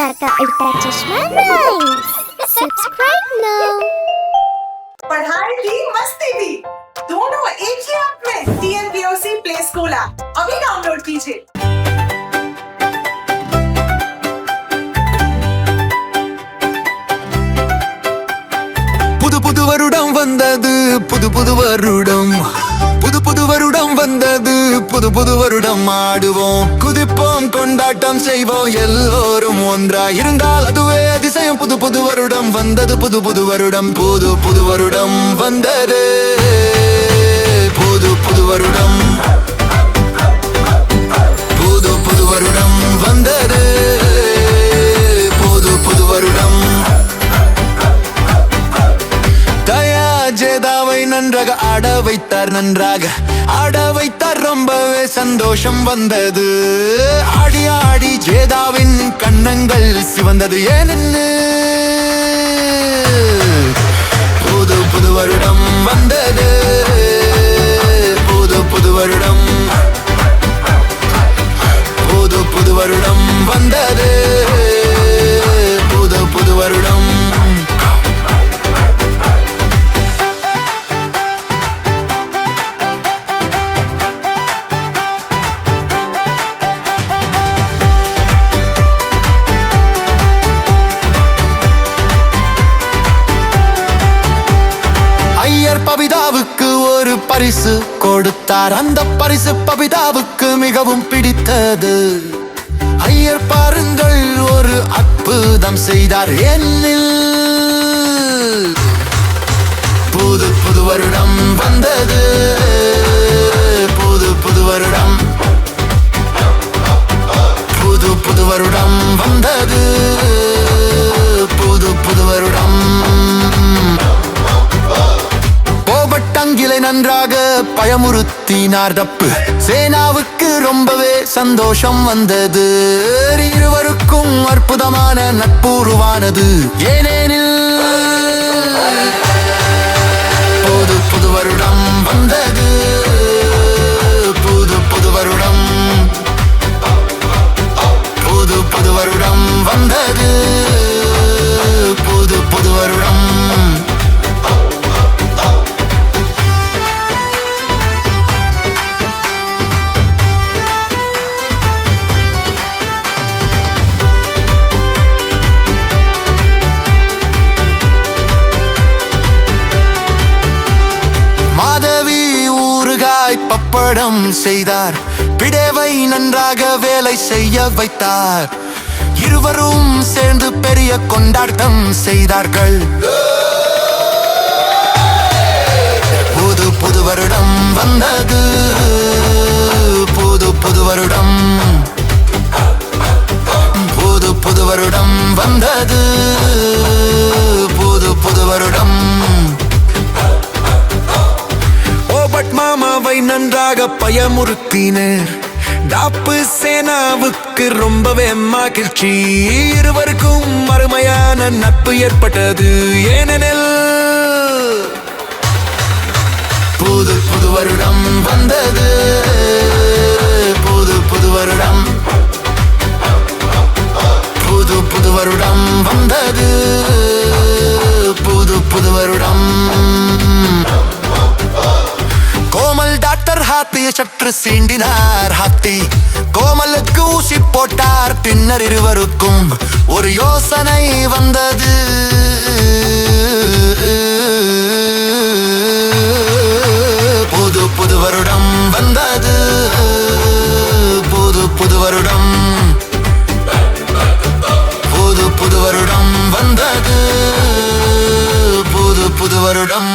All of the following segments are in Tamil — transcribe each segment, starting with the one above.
ओंकार का उल्टा चश्मा राइम्स। Subscribe now. पढ़ाई भी मस्ती भी दोनों एक ही ऐप में। TNPOC प्ले स्कूल ऐप अभी डाउनलोड कीजिए। புது புது வருடம் வந்தது, புது புது வருடம், புது புது வருடம் வந்தது, புது புது வருடம் ஆடுவோம், குதிப்போம், கொண்டாட்டம் செய்வோம், எல்லோரும் ஒன்றாய் இருந்தால் அதுவே அதிசயம். புது புது வருடம் வந்தது, புது புது வருடம், புது புது வருடம் வந்தது, புது புது வருடம், புது புது வருடம் வந்தது, புது புது வருடம். ஜேதாவை நன்றாக ஆட வைத்தார், நன்றாக ஆட வைத்தார், ரொம்பவே சந்தோஷம் வந்தது. ஆடி ஆடி ஜேதாவின் கண்ணங்கள் சிவந்தது ஏனென்னு. புது புது வருடம் வந்தது, புது புது வருடம், புது புது வருடம் வந்தது, புது புது வருடம். பபிதாவுக்கு ஒரு பரிசு கொடுத்தார், அந்த பரிசு பபிதாவுக்கு மிகவும் பிடித்தது. ஐயர் பாருங்கள் ஒரு அற்புதம் செய்தார் என்னில். புது புது வருடம் வந்தது, புது புது வருடம், புது புது வருடம் வந்தது, புது புது வருடம். தங்கிலை நன்றாக பயமுறுத்தினார் தப்பு. சேனாவுக்கு ரொம்பவே சந்தோஷம் வந்தது. இருவருக்கும் அற்புதமான நட்பு உருவானது ஏனெனில் புது புது வருடம் வந்தது, புது புது வருடம், புது புது வருடம் வந்தது, புது புது வருடம். பப்படம் செய்தார், பிடேவை நன்றாக வேலை செய்ய வைத்தார். இருவரும் சேர்ந்து பெரிய கொண்டாட்டம் செய்தார்கள். புது புது வருடம் வந்தது, புது புது வருடம், புது புது வருடம் வந்தது, புது புது வருடம். மாமாவை நன்றாக பயமுறுத்தினர். டாப்பு சேனாவுக்கு ரொம்பவே மகிழ்ச்சி. இருவருக்கும் அருமையான நட்பு ஏற்பட்டது ஏனெனில் புது புது வருடம் வந்தது, புது புது வருடம், புது புது வருடம் வந்தது, புது புது வருடம். கோமல் டாக்டர் ஹாத்தியை சற்று சீண்டினார். ஹாத்தி கோமலுக்கு ஊசி போட்டார். பின்னர் இருவருக்கும் ஒரு யோசனை வந்தது. புது புது வருடம் வந்தது, புது புது வருடம், புது புது வருடம் வந்தது, புது புது வருடம்.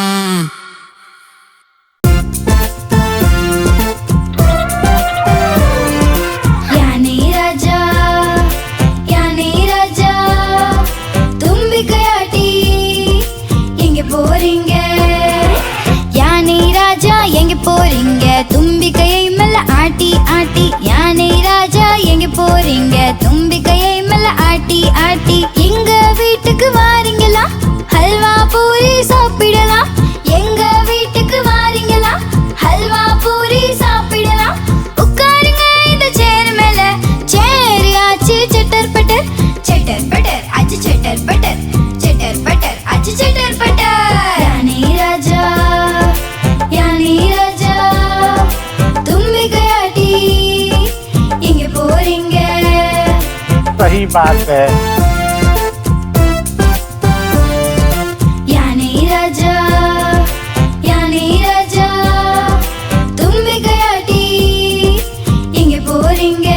போறீங்க தும்பிக்கையை மெல்ல सही बात है। यानी राजा तुम भी गयाटी எங்க போறீங்க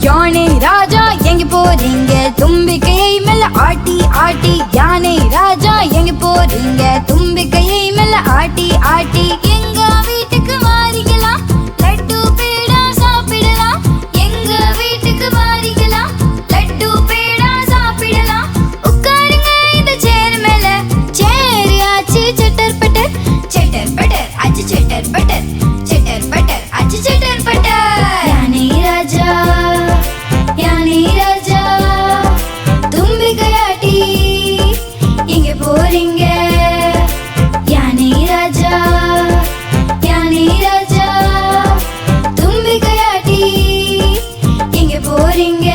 யானை ராஜா எங்க போறீங்க தும்பிக்கையை மேல ஆட்டி ஆட்டி யானை ராஜா எங்க போறீங்க தும்பிக்கையை மேல ஆட்டி ஆட்டி எங்க வீட்டுக்கு வாரீங்களா லட்டு பேடா சாப்பிடலாம் எங்க வீட்டுக்கு வாரீங்களா லட்டு பேடா சாப்பிடலாம் உட்காருங்க இந்த சேர் மேல சேர் ஆச்சு சட்டர் பட்டர் ஆச்சு சட்டர் பட்டர் ஆச்சு சட்டர் பட்டர் யானை ராஜா तुम भी गयाटी எங்க போறீங்க யானை ராஜா तुम भी गयाटी எங்க போறீங்க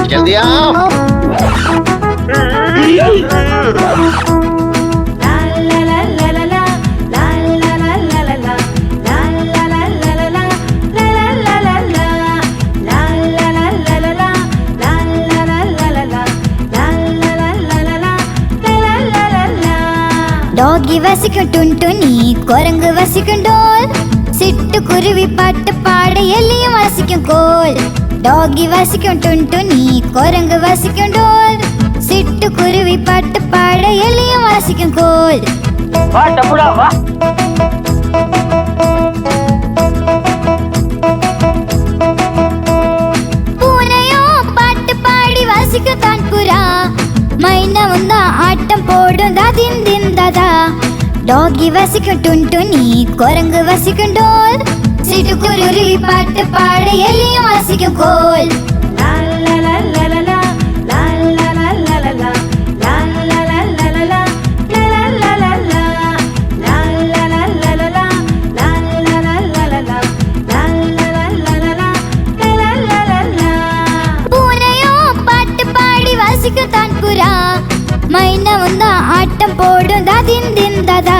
जल्दी आओ। டாகி வசிக்கும் டுன்டுனி குரங்கு வசிக்கும் டோல் சிட்டு குருவி பாட்டு பாட எலியும் வசிக்கும் கோல் டாகி வசிக்கும் டுன்டுனி குரங்கு வசிக்கும் டோல் சிட்டு குருவி பாட்டு பாட எலியும் வசிக்கும் கோல் वाह टपुड़ा वाह। பூனையும் பாட்டு பாடி வசிக்கும் தான் புறா மைனவும் தான் ஆட்டம் போடும் தாதின் தின் தாதா டாகி வசிக்கும் டுன்டுனி குரங்கு வசிக்கும் டோல் சிட்டு குருவி பாட்டு பாட எலியும் வசிக்கும் கோல் பூனையும் பாட்டு பாடி வசிக்கும் தான் புறா மைனவும் தான் ஆட்டம் போடும் தாதின் தின் தாதா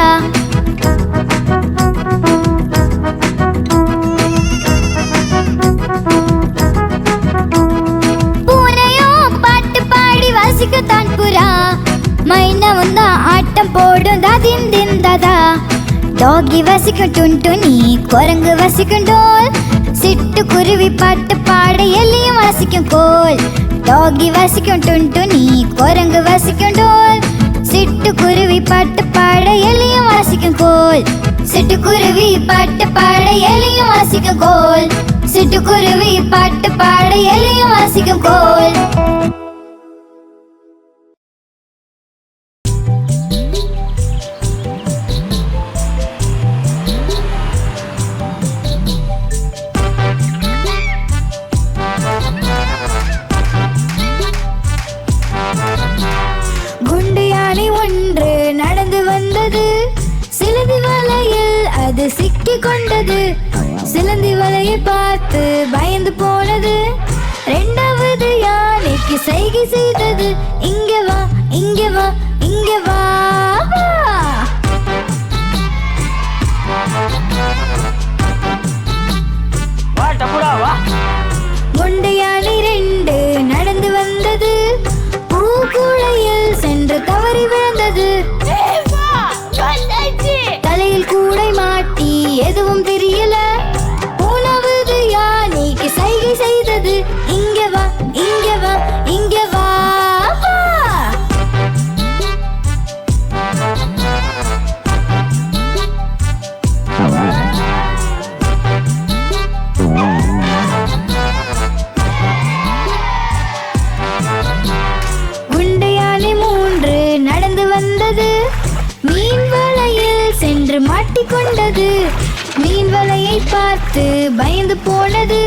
பூனையும் பாட்டு பாடி வசிக்கும் தான் புறா மைனவும் தான் ஆட்டம் போடும் தாதின் தின் தாதா டாகி வசிக்கும் டுன்டுனி குரங்கு வசிக்கும் டோல் சிட்டு குருவி பாட்டு பாட எலியும் வசிக்கும் கோல் டாகி வசிக்கும் டுன்டுனி குரங்கு வசிக்கும் டோல் சிட்டு குருவி பாட்டு பாட எலியும் வசிக்கும் கோல் சிட்டு குருவி பாட்டு பாட எலியும் வசிக்கும் கோல் சிட்டு குருவி பாட்டு பாட எலியும் வசிக்கும் கோல் குண்டு யானை ஒன்று நடந்து வந்தது சிலந்தி வலையில் அது சிக்கி கொண்டது சிலந்தி வலையை பார்த்து பயந்து போனது இரண்டாவது யானைக்கு சைகை செய்தது இங்க வா இங்க வா இங்க வா वाह टपुड़ा वाह। குண்டு யானை ரெண்டு நடந்து வந்தது பூக்குழையில் சென்று தவறி விழுந்தது தலையில் கூடை மாட்டி எதுவும் தெரியல மூணாவது யானைக்கு சைகை செய்தது இங்க வா இங்க வா இங்க வா குண்டு யானை மூன்று நடந்து வந்தது மீன் வலையில் சென்று மாட்டிக்கொண்டது மீன் வலையை பார்த்து பயந்து போனது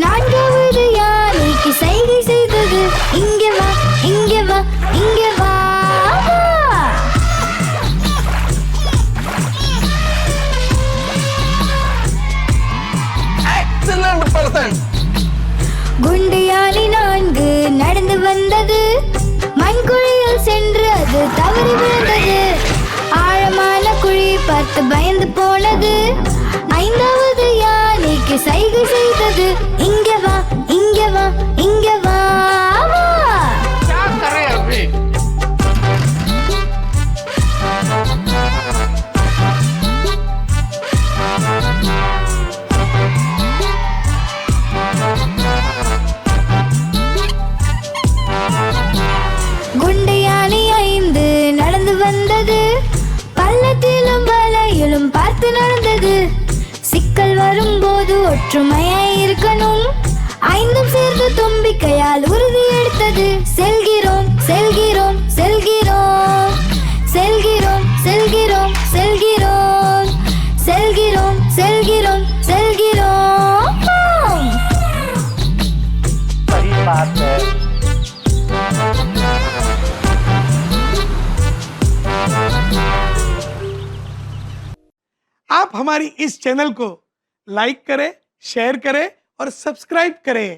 நான்காவது யானைக்கு சைகை செய்தது இங்கே வா இங்கே வா இங்கே வா வா. Excellent person. குண்டு யானை 4 நடந்து வந்தது மண்குழியில் சென்று அது தவறி விழுந்தது ஆழமான குழி பார்த்து பயந்து போனது 5வது யானைக்கு சைகை செய்தது இங்கே வா இங்கே வா இங்கே வா வா. क्या करे अभी? குண்டு யானை 5 நடந்து வந்தது பள்ளத்திலும் வலையிலும் பார்த்து நடந்தது சிக்கல் வரும்போது ஒற்றுமையாய் இருக்கணும் 5ம் சேர்ந்து தும்பிக்கையால் உறுதி எடுத்தது செல்கிறோம் செல்கிறோம் செல்கிறோம் செல்கிறோம் செல்கிறோம் செல்கிறோம் செல்கிறோம் செல்கிறோம் செல்கிறோம். सही बात है। आप हमारी इस चैनल को लाइक करें, शेयर करें और सब्सक्राइब करें।